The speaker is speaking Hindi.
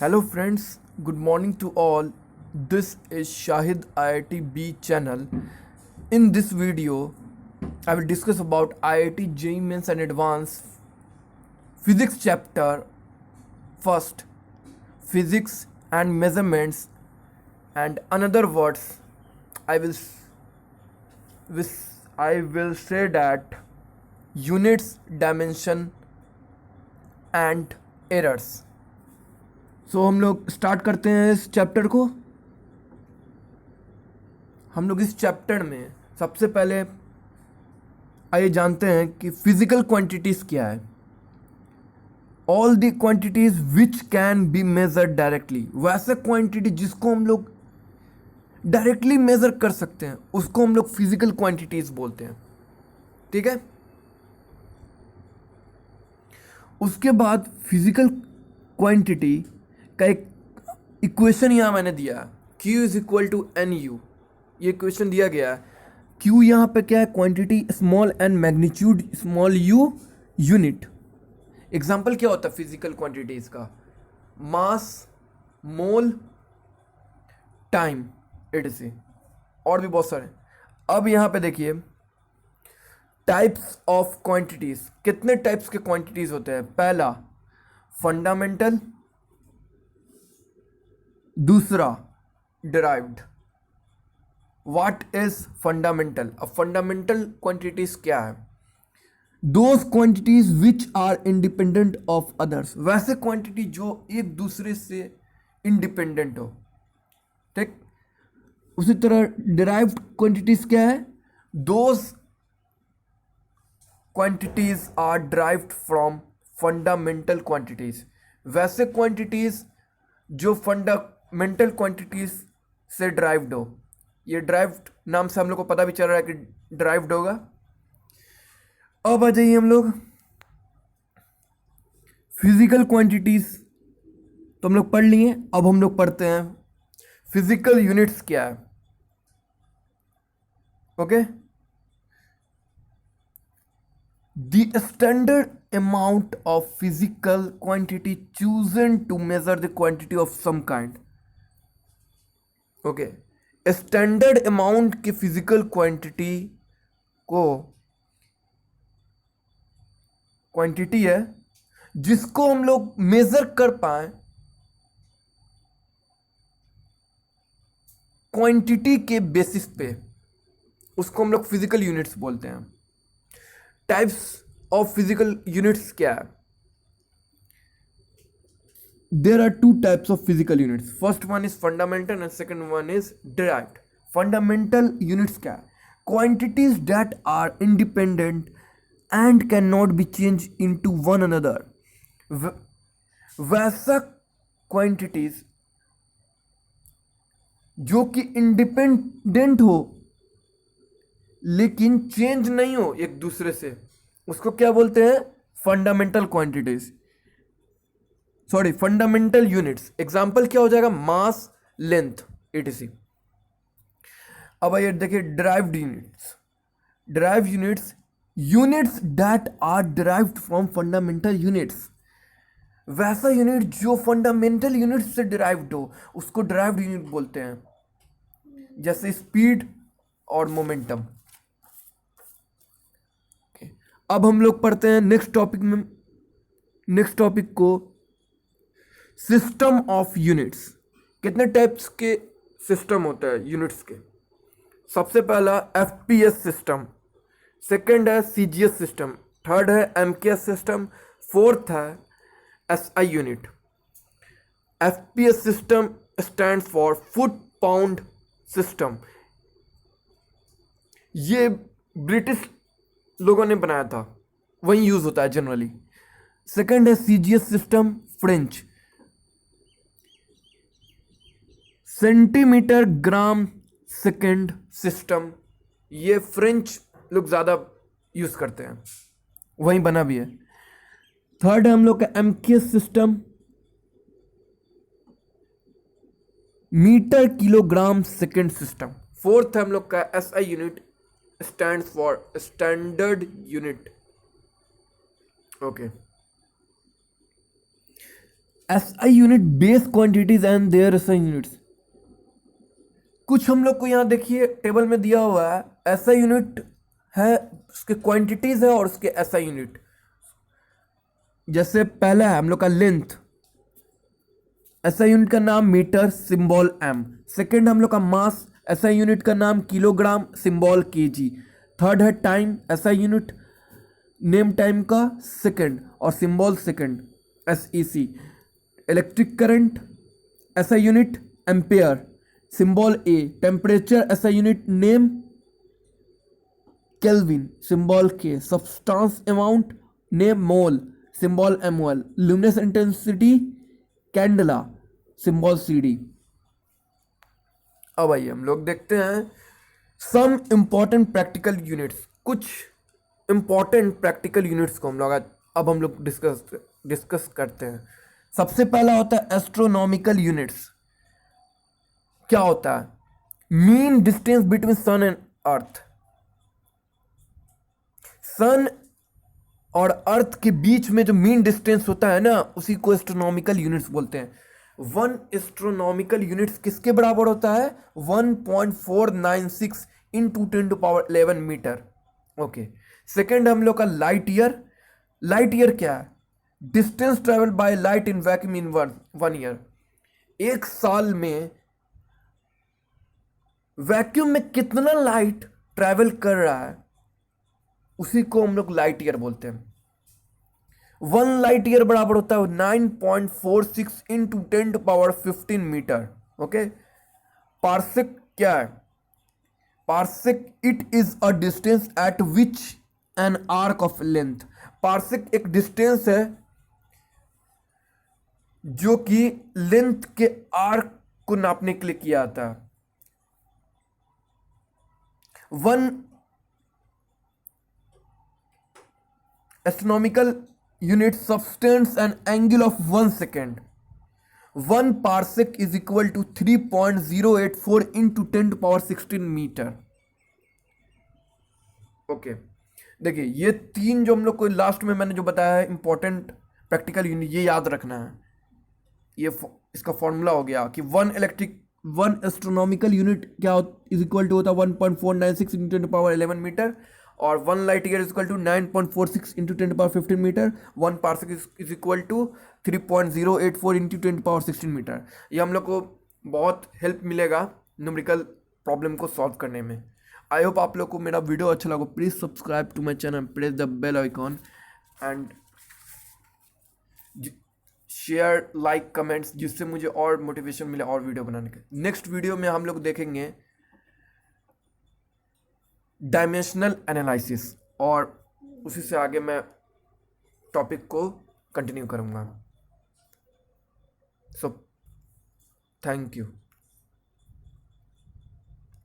Hello friends, good morning to all. This is Shahid IIT B channel. In this video, I will discuss about IIT JEE Mains and Advanced Physics chapter. First, physics and measurements, and another words. I will I will say that units, dimension, and errors. सो हम लोग स्टार्ट करते हैं इस चैप्टर को। हम लोग इस चैप्टर में सबसे पहले आइए जानते हैं कि फिजिकल क्वांटिटीज़ क्या है। All the quantities which can be measured directly, वैसे क्वांटिटी जिसको हम लोग डायरेक्टली मेज़र कर सकते हैं उसको हम लोग फिजिकल क्वांटिटीज़ बोलते हैं। ठीक है। उसके बाद फिजिकल क्वांटिटी का एक इक्वेशन यहाँ मैंने दिया, Q is equal to n u. ये इक्वेशन दिया गया है। Q यहाँ पे क्या है? Quantity small n, magnitude small u, unit. Example क्या होता है फिजिकल क्वांटिटीज का? Mass, mole, time, etc। और भी बहुत सारे। अब यहाँ पे देखिए टाइप्स ऑफ क्वांटिटीज। कितने टाइप्स के क्वांटिटीज होते हैं? पहला फंडामेंटल, दूसरा डिराइव्ड। What is fundamental? अब फंडामेंटल क्वांटिटीज क्या है? Those quantities which are independent of others, वैसे क्वांटिटी जो एक दूसरे से इंडिपेंडेंट हो। ठीक। उसी तरह डिराइव्ड क्वांटिटीज क्या है? Those quantities are derived from fundamental quantities, वैसे क्वांटिटीज जो फंडामेंटल क्वांटिटीज से ड्राइव्ड हो। ये ड्राइव्ड नाम से हम लोग को पता भी चल रहा है कि ड्राइव्ड होगा। अब आ जाइए हम लोग फिजिकल क्वांटिटीज तो हम लोग पढ़ लिए। अब हम लोग पढ़ते हैं फिजिकल यूनिट्स क्या है। Okay. The standard amount of physical quantity chosen to measure the quantity of some kind. Okay. Standard amount की फिजिकल क्वांटिटी को, क्वांटिटी है जिसको हम लोग मेजर कर पाए, क्वांटिटी के बेसिस पे, उसको हम लोग फिजिकल यूनिट्स बोलते हैं। टाइप्स ऑफ फिजिकल यूनिट्स क्या है? There are two types of physical units. First one is fundamental and second one is derived. Fundamental units क्या है? Quantities that are independent and can not be change into one another. वैसा क्वांटिटीज जो कि इंडिपेंडेंट हो लेकिन चेंज नहीं हो एक दूसरे से, उसको क्या बोलते हैं? Fundamental quantities, sorry fundamental units. Example क्या हो जाएगा? Mass, length, etc। अब आइए देखिए derived units. Derived units, units that are derived from fundamental units. वैसा यूनिट जो फंडामेंटल यूनिट से डिराइव्ड हो उसको डिराइव्ड यूनिट बोलते हैं, जैसे स्पीड और मोमेंटम। अब हम लोग पढ़ते हैं नेक्स्ट टॉपिक में, नेक्स्ट टॉपिक को सिस्टम ऑफ यूनिट्स। कितने टाइप्स के सिस्टम होते हैं यूनिट्स के? सबसे पहला एफपीएस सिस्टम, सेकंड है सीजीएस सिस्टम, थर्ड है एमकेएस सिस्टम, फोर्थ है SI unit. FPS system stands for foot pound system. ये ब्रिटिश लोगों ने बनाया था, वही यूज होता है जनरली। सेकंड है CGS system, French, centimetre gram second system. ये फ्रेंच लोग ज़्यादा यूज करते हैं, वहीं बना भी है। थर्ड है हम लोग का MKS system, metre kilogram second system. Fourth है हम लोग का SI unit, stands for standard unit. Okay. SI unit base quantities and their SI units. कुछ हम लोग को यहाँ देखिए टेबल में दिया हुआ है, SI यूनिट है, उसके क्वांटिटीज है और उसके SI यूनिट। जैसे पहला है हम लोग का लेंथ, SI यूनिट का नाम मीटर, सिंबल m। सेकंड हम लोग का मास, SI यूनिट का नाम किलोग्राम, सिंबल kg। थर्ड है time, SI unit name time का सेकंड और symbol second, SEC। Electric current, SI unit ampere, symbol A। Temperature, SI unit name kelvin, symbol K। Substance amount name mole, symbol MOL। Luminous intensity candela, symbol CD। अब आइए हम लोग देखते हैं सम इंपॉर्टेंट प्रैक्टिकल यूनिट्स। कुछ इंपॉर्टेंट प्रैक्टिकल यूनिट्स को अब हम लोग डिस्कस करते हैं। सबसे पहला होता है एस्ट्रोनॉमिकल यूनिट्स। क्या होता है? Mean distance between sun and earth. Sun और अर्थ के बीच में जो मीन डिस्टेंस होता है ना, उसी को एस्ट्रोनॉमिकल यूनिट्स बोलते हैं। 1 एस्ट्रोनॉमिकल यूनिट्स किसके बराबर होता है? 1.496 इंटू 10⁻11 मीटर। ओके। सेकेंड हम लोग का लाइट ईयर। लाइट ईयर क्या है? Distance travel by light in vacuum in 1 year. एक साल में वैक्यूम में कितना लाइट ट्रेवल कर रहा है, उसी को हम लोग लाइट ईयर बोलते हैं। 1 लाइट ईयर बराबर होता है 9.46 इंटू 10⁻15 मीटर। ओके। पार्सेक क्या है? Parsec it is a distance eight which an arc of length. Parsec एक डिस्टेंस है जो कि लेंथ के आर्क को नापने के लिए किया जाता है। 1 astronomical unit subtends an angle of 1 second. 1 parsec is equal to 3.084 into 10⁻16 metre. Okay. देखिए ये तीन जो हम लोग को लास्ट में मैंने जो बताया है इंपॉर्टेंट प्रैक्टिकल यूनिट, ये याद रखना है। ये इसका फॉर्मूला हो गया कि 1 एस्ट्रोनॉमिकल यूनिट क्या इज इक्वल टू होता है 1.496 इंटू 10⁻11 मीटर, और 1 light year is equal to 9.46 into 10⁻15 metre. 1 parsec is equal to 3.084 into 10⁻16 metre. ये हम लोग को बहुत हेल्प मिलेगा न्यूमेरिकल प्रॉब्लम को सॉल्व करने में। आई होप आप लोग को मेरा वीडियो अच्छा लगा। Please subscribe to my channel, press the bell icon and share, like, comments, जिससे मुझे और मोटिवेशन मिले और वीडियो बनाने के। नेक्स्ट वीडियो में हम लोग देखेंगे डायमेंशनल एनालिसिस, और उसी से आगे मैं टॉपिक को कंटिन्यू करूँगा। So thank you.